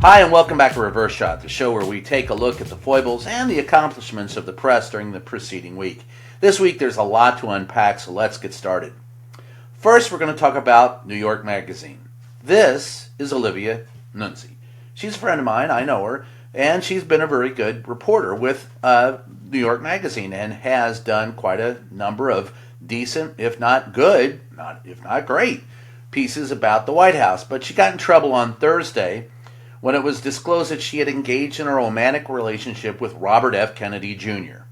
Hi, and welcome back to Reverse Shot, the show where we take a look at the foibles and the accomplishments of the press during the preceding week. This week there's a lot to unpack, so let's get started. First, we're going to talk about New York Magazine. This is Olivia Nuzzi. She's a friend of mine, I know her, and she's been a very good reporter with New York Magazine and has done quite a number of decent, if not good, if not great, pieces about the White House. But she got in trouble on Thursday when it was disclosed that she had engaged in a romantic relationship with Robert F. Kennedy Jr.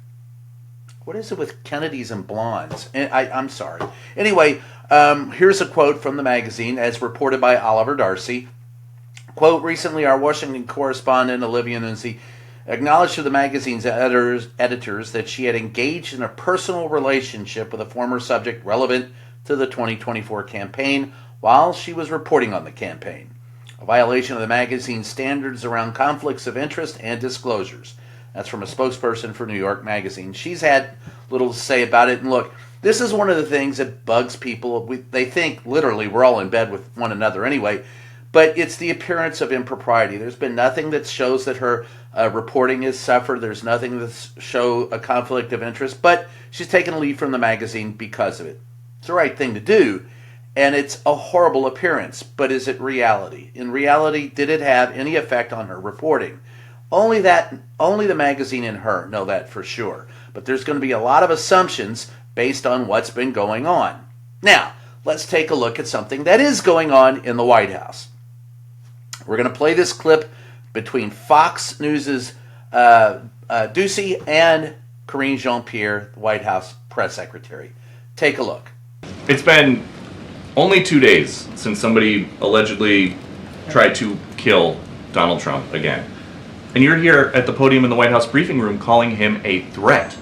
What is it with Kennedys and blondes? I'm sorry. Anyway, here's a quote from the magazine as reported by Oliver Darcy. Quote, recently our Washington correspondent Olivia Nuzzi acknowledged to the magazine's editors that she had engaged in a personal relationship with a former subject relevant to the 2024 campaign while she was reporting on the campaign. A violation of the magazine's standards around conflicts of interest and disclosures. That's from a spokesperson for New York Magazine. She's had little to say about it. And look, this is one of the things that bugs people. They think literally we're all in bed with one another anyway, but it's the appearance of impropriety. There's been nothing that shows that her reporting has suffered. There's nothing that show a conflict of interest, but she's taken a leave from the magazine because of it. It's the right thing to do. And it's a horrible appearance, but is it reality? In reality, did it have any effect on her reporting? Only the magazine and her know that for sure. But there's going to be a lot of assumptions based on what's been going on. Now, let's take a look at something that is going on in the White House. We're going to play this clip between Fox News' Doocy and Karine Jean-Pierre, the White House press secretary. Take a look. It's been only 2 days since somebody allegedly tried to kill Donald Trump again. And you're here at the podium in the White House briefing room calling him a threat.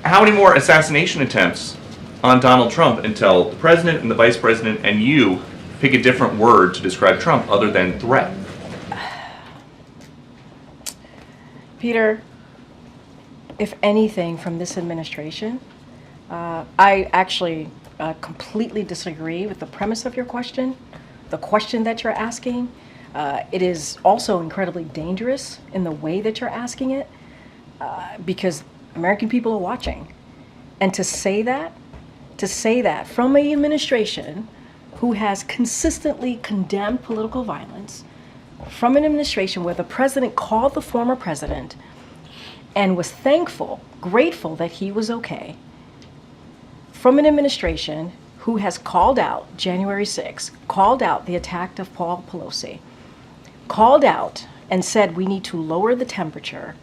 How many more assassination attempts on Donald Trump until the president and the vice president and you pick a different word to describe Trump other than threat? Peter, if anything from this administration, I actually completely disagree with the premise of your question, the question that you're asking. It is also incredibly dangerous in the way that you're asking it because American people are watching. And to say that from an administration who has consistently condemned political violence, from an administration where the president called the former president and was grateful that he was okay, from an administration who has called out January 6th, called out the attack of Paul Pelosi, called out and said we need to lower the temperature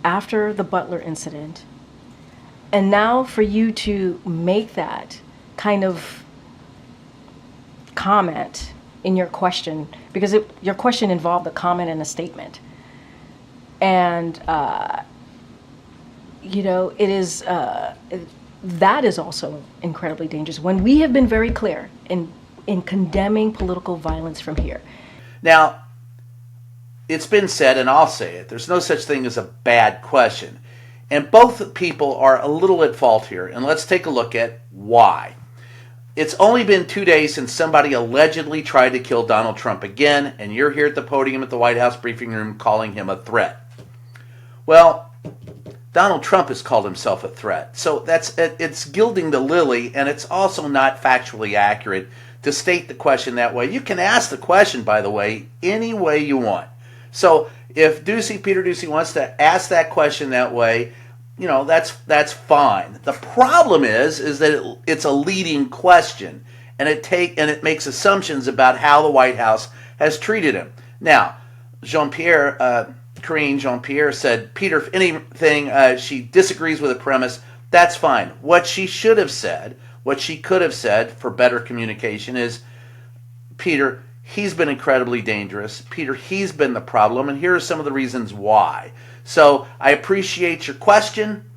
after the Butler incident, and now for you to make that kind of comment in your question, because your question involved a comment and a statement. And, it is... that is also incredibly dangerous when we have been very clear in condemning political violence from here. Now, it's been said, and I'll say it, there's no such thing as a bad question. And both people are a little at fault here, and let's take a look at why. It's only been 2 days since somebody allegedly tried to kill Donald Trump again, and you're here at the podium at the White House briefing room calling him a threat. Well, Donald Trump has called himself a threat. So it's gilding the lily, and it's also not factually accurate to state the question that way. You can ask the question, by the way, any way you want. So if Peter Doocy wants to ask that question that way, that's fine. The problem is that it's a leading question, and it makes assumptions about how the White House has treated him. Now, Karine Jean-Pierre said, Peter, if anything, she disagrees with the premise, that's fine. What she should have said, what she could have said for better communication is, Peter, he's been incredibly dangerous. Peter, he's been the problem, and here are some of the reasons why. So I appreciate your question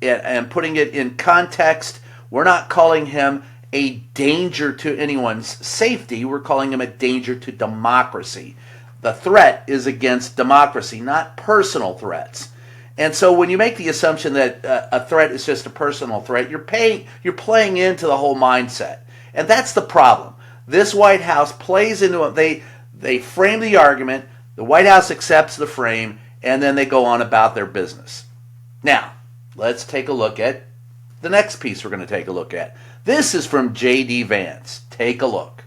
and putting it in context. We're not calling him a danger to anyone's safety. We're calling him a danger to democracy. The threat is against democracy, not personal threats. And so when you make the assumption that a threat is just a personal threat, you're playing into the whole mindset. And that's the problem. This White House plays into it. They frame the argument The White House accepts the frame, and then they go on about their business. Now, let's take a look at the next piece we're going to take a look at. This is from J.D. Vance. Take a look.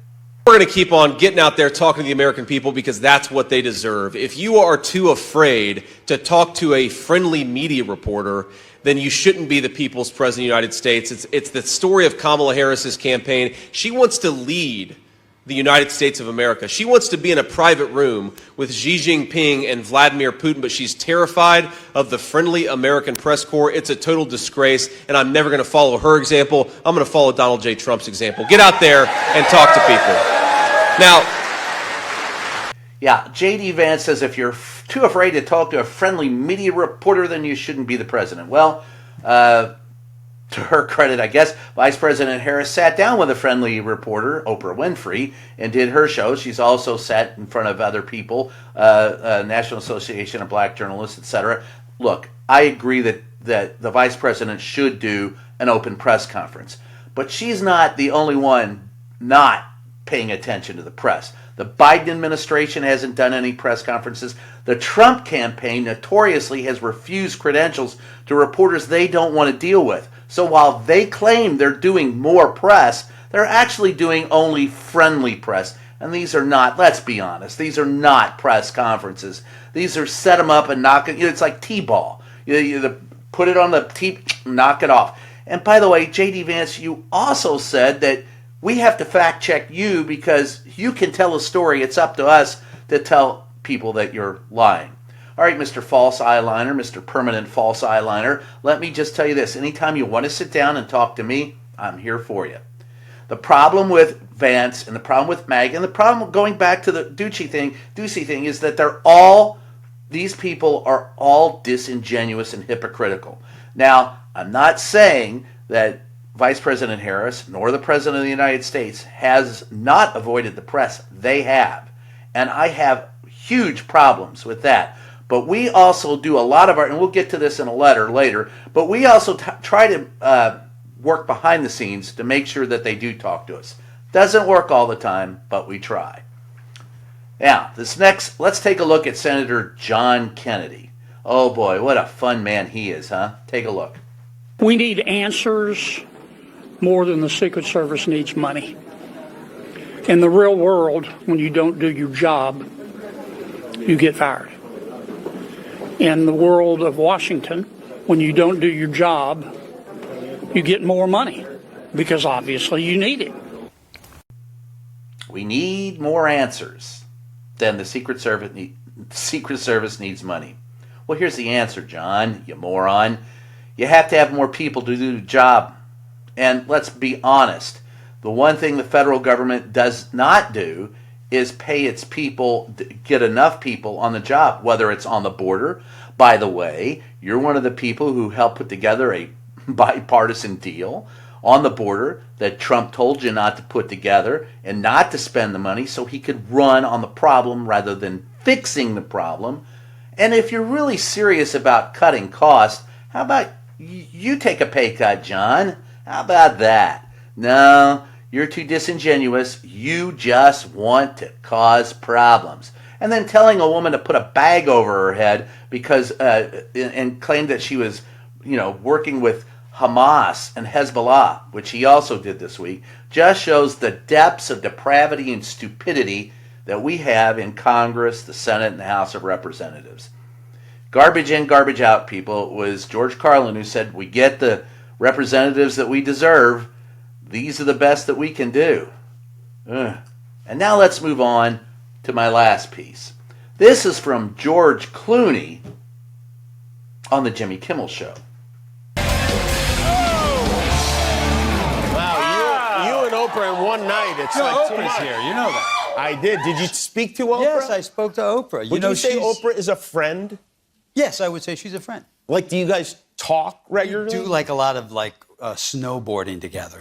We're going to keep on getting out there talking to the American people because that's what they deserve. If you are too afraid to talk to a friendly media reporter, then you shouldn't be the people's president of the United States. It's the story of Kamala Harris's campaign. She wants to lead the United States of America. She wants to be in a private room with Xi Jinping and Vladimir Putin, but she's terrified of the friendly American press corps. It's a total disgrace, and I'm never going to follow her example. I'm going to follow Donald J. Trump's example. Get out there and talk to people. Now, yeah, J.D. Vance says if you're too afraid to talk to a friendly media reporter, then you shouldn't be the president. Well, to her credit, I guess, Vice President Harris sat down with a friendly reporter, Oprah Winfrey, and did her show. She's also sat in front of other people, National Association of Black Journalists, etc. Look, I agree that the Vice President should do an open press conference, but she's not the only one not paying attention to the press. The Biden administration hasn't done any press conferences. The Trump campaign notoriously has refused credentials to reporters they don't want to deal with. So while they claim they're doing more press, they're actually doing only friendly press. And these are not, let's be honest, these are not press conferences. These are set them up and knock it. It's like T-ball. You put it on the tee, knock it off. And by the way, J.D. Vance, you also said that we have to fact check you because you can tell a story. It's up to us to tell people that you're lying. All right, Mr. False Eyeliner, Mr. Permanent False Eyeliner, let me just tell you this. Anytime you want to sit down and talk to me, I'm here for you. The problem with Vance and the problem with Mag and the problem going back to the Doocy thing is that these people are all disingenuous and hypocritical. Now, I'm not saying that Vice President Harris nor the President of the United States has not avoided the press. They have. And I have huge problems with that. But we also do a lot of and we'll get to this in a letter later, but we also try to work behind the scenes to make sure that they do talk to us. Doesn't work all the time, but we try. Now, let's take a look at Senator John Kennedy. Oh boy, what a fun man he is, huh? Take a look. We need answers more than the Secret Service needs money. In the real world, when you don't do your job, you get fired. In the world of Washington, when you don't do your job, you get more money because obviously you need it. We need more answers than the Secret Service needs money. Well, here's the answer, John, you moron. You have to have more people to do the job. And let's be honest, the one thing the federal government does not do is pay its people, get enough people on the job, whether it's on the border. By the way, you're one of the people who helped put together a bipartisan deal on the border that Trump told you not to put together and not to spend the money so he could run on the problem rather than fixing the problem. And if you're really serious about cutting costs, how about you take a pay cut, John? How about that? No, you're too disingenuous. You just want to cause problems. And then telling a woman to put a bag over her head because and claim that she was, working with Hamas and Hezbollah, which he also did this week, just shows the depths of depravity and stupidity that we have in Congress, the Senate, and the House of Representatives. Garbage in, garbage out, people. It was George Carlin who said, we get the representatives that we deserve. These are the best that we can do. Ugh. And now let's move on to my last piece. This is from George Clooney on the Jimmy Kimmel Show. Wow, you and Oprah in one night. It's like too Oprah's much. here. You know that. I did. Did you speak to Oprah? Yes, I spoke to Oprah. Would you say Oprah is a friend? Yes, I would say she's a friend. Like, do you guys talk regularly? We do like a lot of snowboarding together.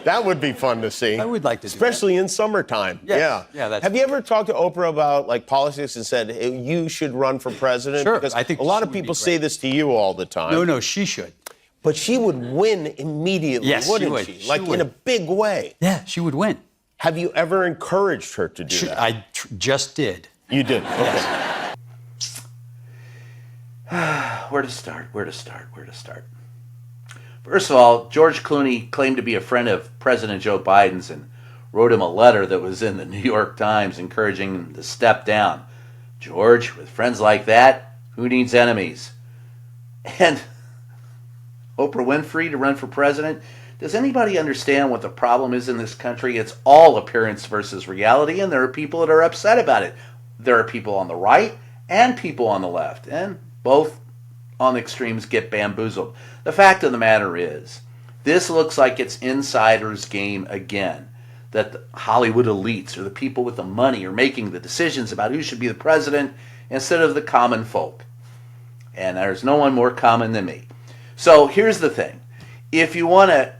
That would be fun to see. I would like to do especially in summertime. Yes. Yeah. Have you ever talked to Oprah about politics and said, hey, you should run for president? Sure. Because I think a lot of she would be people say great. this to you all the time. No, she should. But she would win immediately, Yes, she wouldn't would. she? She Like would. in a big way. Yeah, she would win. Have you ever encouraged her to do that? I just did. You did. Okay. Where to start? First of all, George Clooney claimed to be a friend of President Joe Biden's and wrote him a letter that was in the New York Times encouraging him to step down. George, with friends like that, who needs enemies? And Oprah Winfrey to run for president? Does anybody understand what the problem is in this country? It's all appearance versus reality, and there are people that are upset about it. There are people on the right and people on the left, and both on the extremes get bamboozled. The fact of the matter is, this looks like it's insiders' game again. That the Hollywood elites or the people with the money are making the decisions about who should be the president instead of the common folk. And there's no one more common than me. So here's the thing. If you want to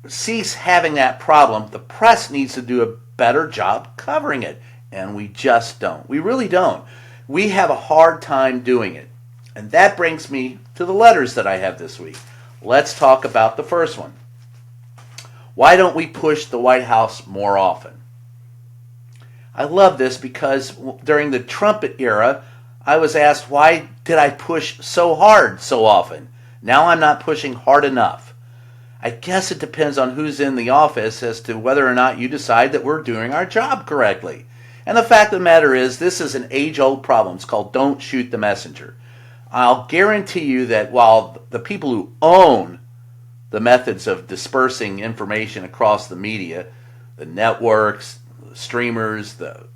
cease having that problem, the press needs to do a better job covering it. And we just don't. We really don't. We have a hard time doing it. And that brings me to the letters that I have this week. Let's talk about the first one. Why don't we push the White House more often? I love this because during the Trump era, I was asked, why did I push so hard so often? Now I'm not pushing hard enough. I guess it depends on who's in the office as to whether or not you decide that we're doing our job correctly. And the fact of the matter is, this is an age-old problem. It's called don't shoot the messenger. I'll guarantee you that while the people who own the methods of dispersing information across the media, the networks, the streamers, the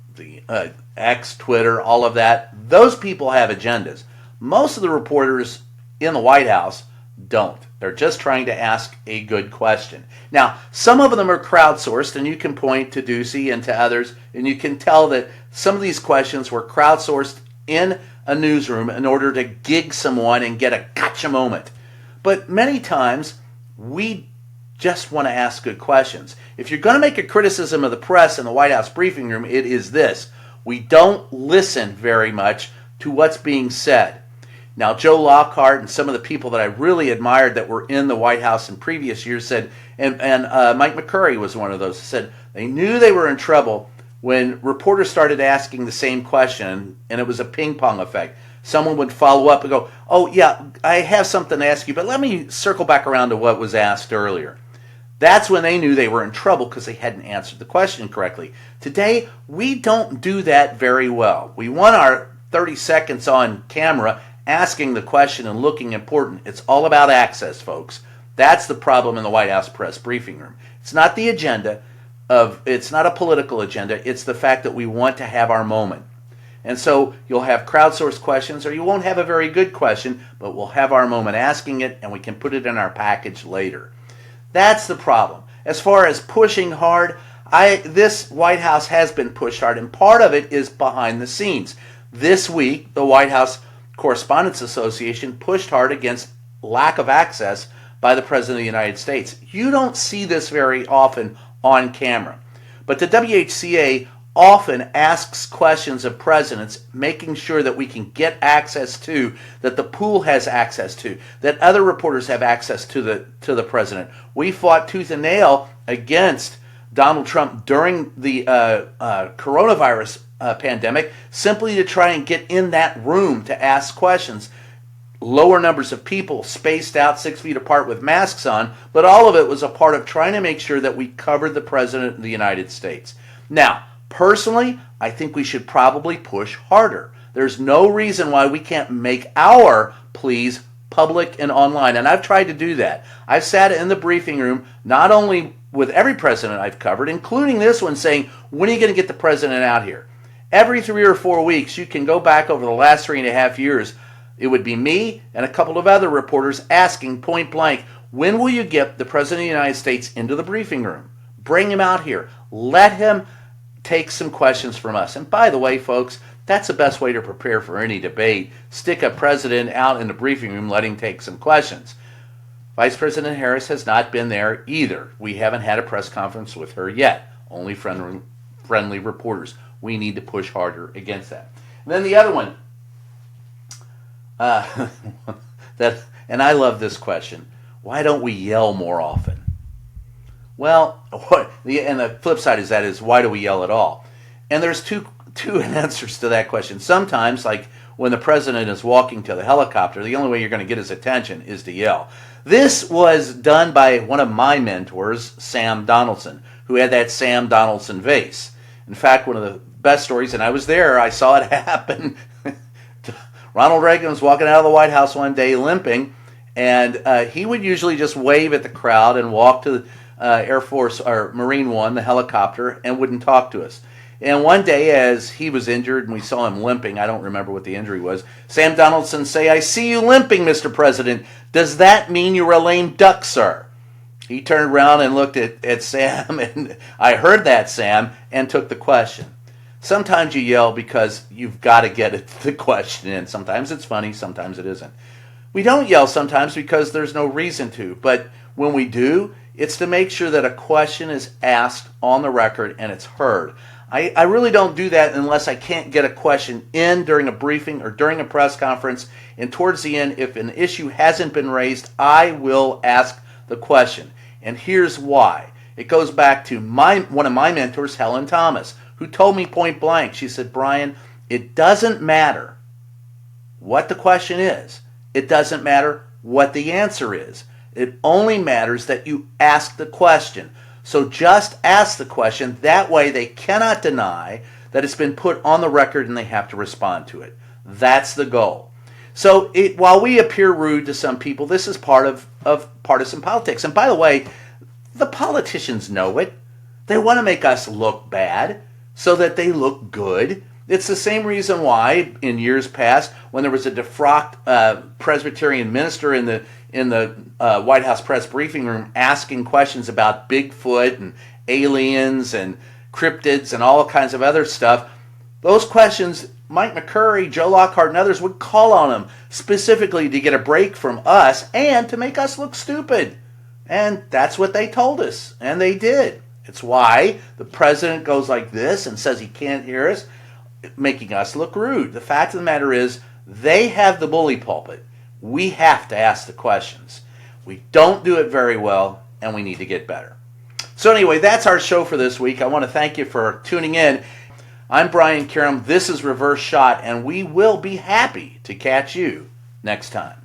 X, Twitter, all of that, those people have agendas. Most of the reporters in the White House don't. They're just trying to ask a good question. Now, some of them are crowdsourced, and you can point to Doocy and to others, and you can tell that some of these questions were crowdsourced in a newsroom in order to gig someone and get a gotcha moment. But many times, we just want to ask good questions. If you're going to make a criticism of the press in the White House briefing room, it is this. We don't listen very much to what's being said. Now, Joe Lockhart and some of the people that I really admired that were in the White House in previous years said, and Mike McCurry was one of those, said they knew they were in trouble when reporters started asking the same question, and it was a ping pong effect. Someone would follow up and go, oh, yeah, I have something to ask you, but let me circle back around to what was asked earlier. That's when they knew they were in trouble because they hadn't answered the question correctly. Today, we don't do that very well. We want our 30 seconds on camera asking the question and looking important. It's all about access, folks. That's the problem in the White House press briefing room. It's not the agenda it's not a political agenda. It's the fact that we want to have our moment. And so you'll have crowdsourced questions, or you won't have a very good question, but we'll have our moment asking it, and we can put it in our package later. That's the problem. As far as pushing hard, this White House has been pushed hard, and part of it is behind the scenes. This week, the White House Correspondents Association pushed hard against lack of access by the President of the United States. You don't see this very often on camera. But the WHCA often asks questions of presidents, making sure that we can get access to, that the pool has access to, that other reporters have access to the president. We fought tooth and nail against Donald Trump during the coronavirus pandemic simply to try and get in that room to ask questions. Lower numbers of people spaced out 6 feet apart with masks on, but all of it was a part of trying to make sure that we covered the President of the United States. Now, personally, I think we should probably push harder. There's no reason why we can't make our pleas public and online, and I've tried to do that. I've sat in the briefing room, not only with every president I've covered, including this one, saying, when are you going to get the president out here? Every 3 or 4 weeks, you can go back over the last 3.5 years, it would be me and a couple of other reporters asking point blank, when will you get the President of the United States into the briefing room? Bring him out here. Let him take some questions from us. And by the way, folks, that's the best way to prepare for any debate. Stick a president out in the briefing room, let him take some questions. Vice President Harris has not been there either. We haven't had a press conference with her yet. Only friendly reporters. We need to push harder against that. And then the other one, and I love this question. Why don't we yell more often? Well, and the flip side is why do we yell at all? And there's two answers to that question. Sometimes, like when the president is walking to the helicopter, the only way you're going to get his attention is to yell. This was done by one of my mentors, Sam Donaldson, who had that Sam Donaldson vase. In fact, one of the best stories, and I was there, I saw it happen. Ronald Reagan was walking out of the White House one day limping, and he would usually just wave at the crowd and walk to Air Force or Marine One, the helicopter, and wouldn't talk to us. And one day, as he was injured and we saw him limping, I don't remember what the injury was, Sam Donaldson say, "I see you limping, Mr. President. Does that mean you're a lame duck, sir?" He turned around and looked at Sam, and I heard that, Sam, and took the question. Sometimes you yell because you've got to get the question in. Sometimes it's funny, sometimes it isn't. We don't yell sometimes because there's no reason to, but when we do, it's to make sure that a question is asked on the record and it's heard. I really don't do that unless I can't get a question in during a briefing or during a press conference. And towards the end, if an issue hasn't been raised, I will ask the question. And here's why. It goes back to one of my mentors, Helen Thomas, who told me point blank. She said, "Brian, it doesn't matter what the question is. It doesn't matter what the answer is. It only matters that you ask the question. So just ask the question. That way they cannot deny that it's been put on the record and they have to respond to it." That's the goal. So while we appear rude to some people, this is part of partisan politics. And by the way, the politicians know it. They want to make us look bad so that they look good. It's the same reason why in years past, when there was a defrocked Presbyterian minister in the White House press briefing room asking questions about Bigfoot and aliens and cryptids and all kinds of other stuff, those questions, Mike McCurry, Joe Lockhart, and others would call on him specifically to get a break from us and to make us look stupid. And that's what they told us, and they did. It's why the president goes like this and says he can't hear us, making us look rude. The fact of the matter is, they have the bully pulpit. We have to ask the questions. We don't do it very well, and we need to get better. So anyway, that's our show for this week. I want to thank you for tuning in. I'm Brian Karam. This is Reverse Shot, and we will be happy to catch you next time.